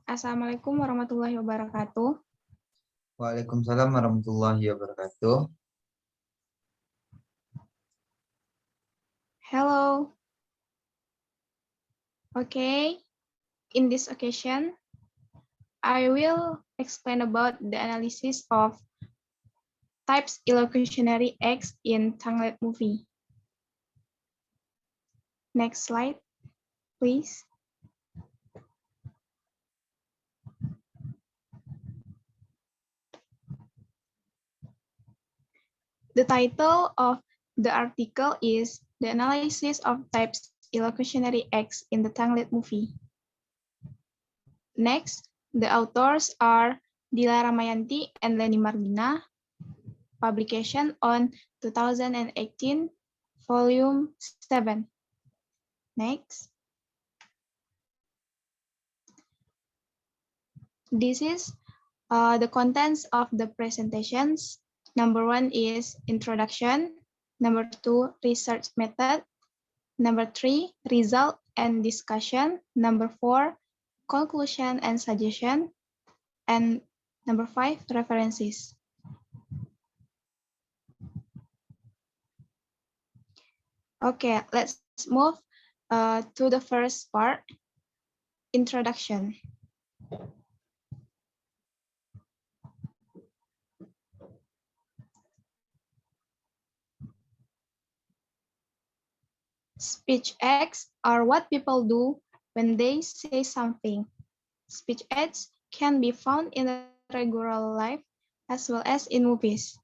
Assalamualaikum warahmatullahi wabarakatuh. Waalaikumsalam warahmatullahi wabarakatuh. Hello. Okay, in this occasion, I will explain about the analysis of types illocutionary acts in Tangled movie. Next slide, please. The title of the article is The Analysis of Types Illocutionary Acts in the Tangled Movie. Next, the authors are Dila Ramayanti and Leni Mardina, publication on 2018, volume 7. Next. This is the contents of the presentations. Number 1 is introduction. Number 2, research method. Number 3, result and discussion. Number 4, conclusion and suggestion. And number 5, references. Okay, let's move to the first part, introduction. Speech acts are what people do when they say something. Speech acts can be found in the regular life as well as in movies.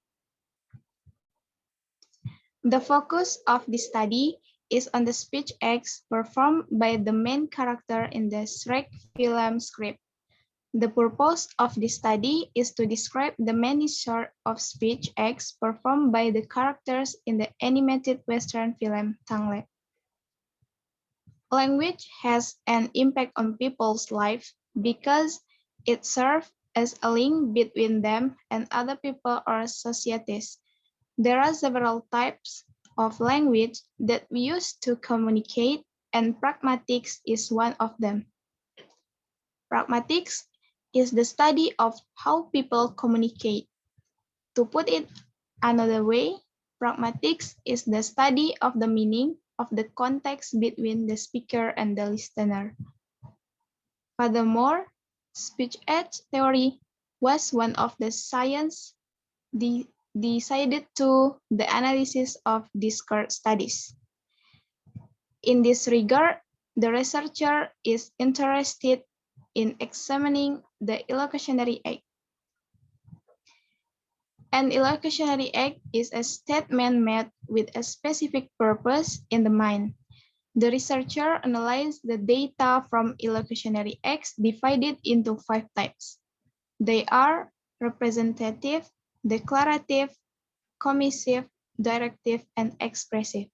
The focus of this study is on the speech acts performed by the main character in the Shrek film script. The purpose of this study is to describe the many sorts of speech acts performed by the characters in the animated Western film Tangled. Language has an impact on people's lives because it serves as a link between them and other people or societies. There are several types of language that we use to communicate, and pragmatics is one of them. Pragmatics is the study of how people communicate. To put it another way, pragmatics is the study of the meaning of the context between the speaker and the listener. Furthermore, speech act theory was one of the science decided to the analysis of discourse studies. In this regard, the researcher is interested in examining the illocutionary act. An illocutionary act is a statement made with a specific purpose in the mind. The researcher analyzed the data from illocutionary acts divided into 5 types. They are representative, declarative, commissive, directive, and expressive.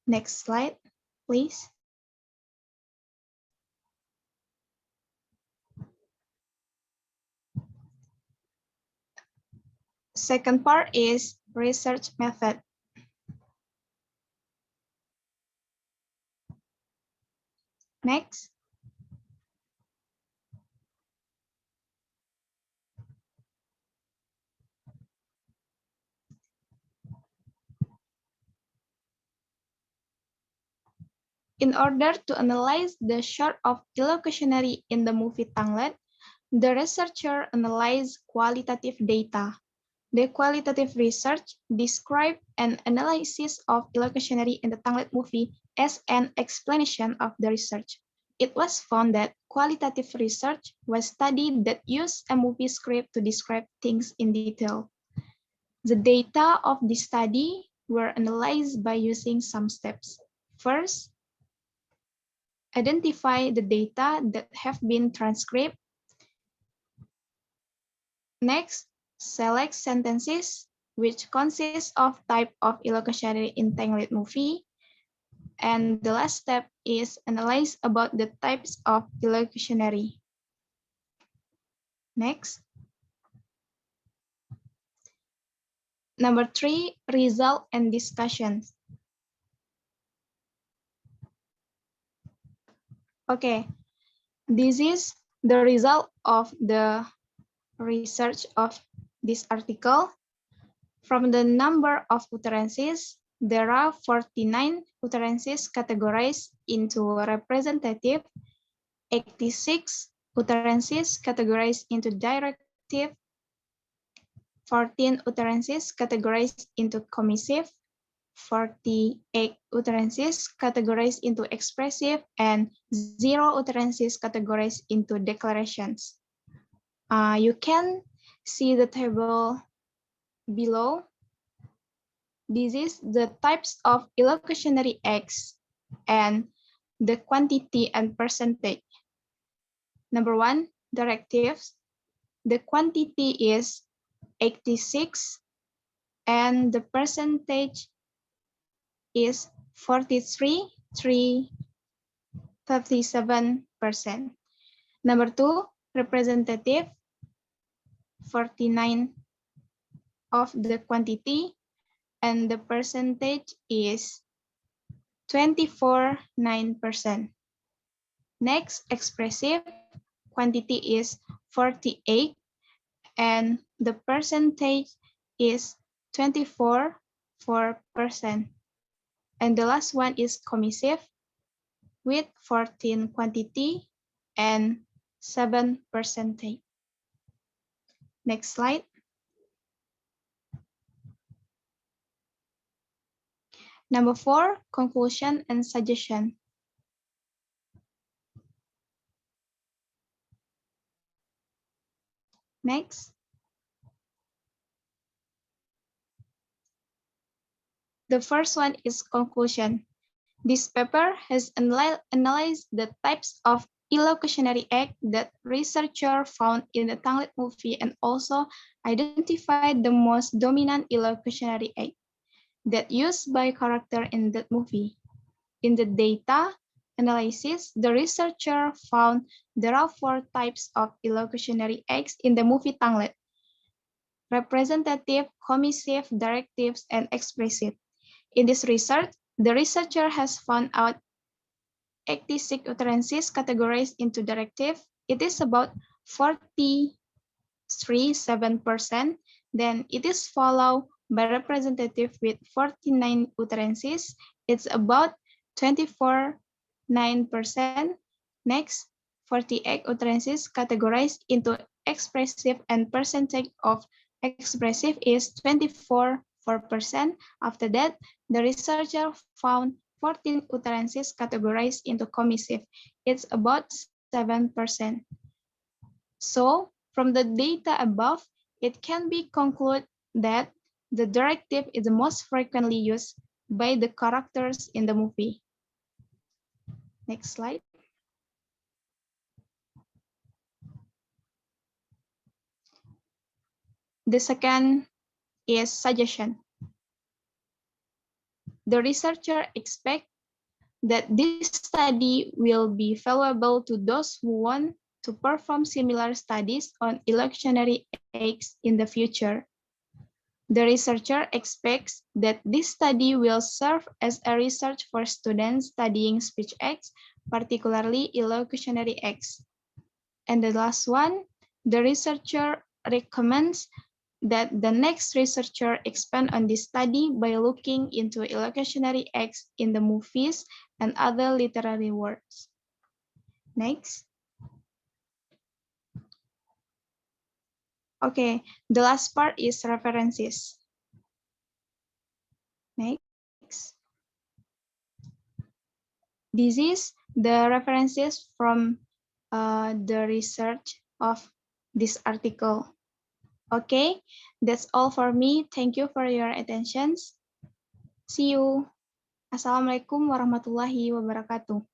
Next slide, please. Second part is research method. Next. In order to analyze the short of illocutionary in the movie Tangled, the researcher analyzed qualitative data. The qualitative research described an analysis of illocutionary in the Tangled movie as an explanation of the research. It was found that qualitative research was studied that used a movie script to describe things in detail. The data of this study were analyzed by using some steps. First, identify the data that have been transcribed. Next, select sentences which consist of type of illocutionary in Tangled movie. And the last step is analyze about the types of illocutionary. Next. Number 3, result and discussions. Okay, This is the result of the research of this article. From the number of utterances, there are 49 utterances categorized into representative, 86 utterances categorized into directive, 14 utterances categorized into commissive, 48 utterances categorized into expressive, and 0 utterances categorized into declarations. You can see the table below. This is the types of illocutionary acts and the quantity and percentage. Number 1, directives. The quantity is 86 and the percentage is 43.37%. Number 2, representative, 49 of the quantity and the percentage is 24.9%. Next, expressive, quantity is 48 and the percentage is 24.4%. And the last one is commissive with 14 quantity and 7 percentage. Next slide. Number 4, conclusion and suggestion. Next. The first one is conclusion. This paper has analyzed the types of illocutionary act that researchers found in the Tangled movie and also identified the most dominant illocutionary act that used by character in that movie. In the data analysis, the researcher found there are 4 types of illocutionary acts in the movie Tangled: representative, commissive, directives, and expressive. In this research, the researcher has found out 86 utterances categorized into directive. It is about 43.7%. Then it is followed by representative with 49 utterances. It's about 24.9%. Next, 48 utterances categorized into expressive and percentage of expressive is 24.4%. After that, the researcher found 14 utterances categorized into commissive. It's about 7%. So, from the data above, it can be concluded that the directive is the most frequently used by the characters in the movie. Next slide. The second is suggestion. The researcher expects that this study will be valuable to those who want to perform similar studies on illocutionary acts in the future. The researcher expects that this study will serve as a research for students studying speech acts, particularly illocutionary acts. And the last one, the researcher recommends that the next researcher expand on this study by looking into illocutionary acts in the movies and other literary works. Next. Okay, the last part is references. Next. This is the references from the research of this article. Okay, that's all for me. Thank you for your attention. See you. Assalamualaikum warahmatullahi wabarakatuh.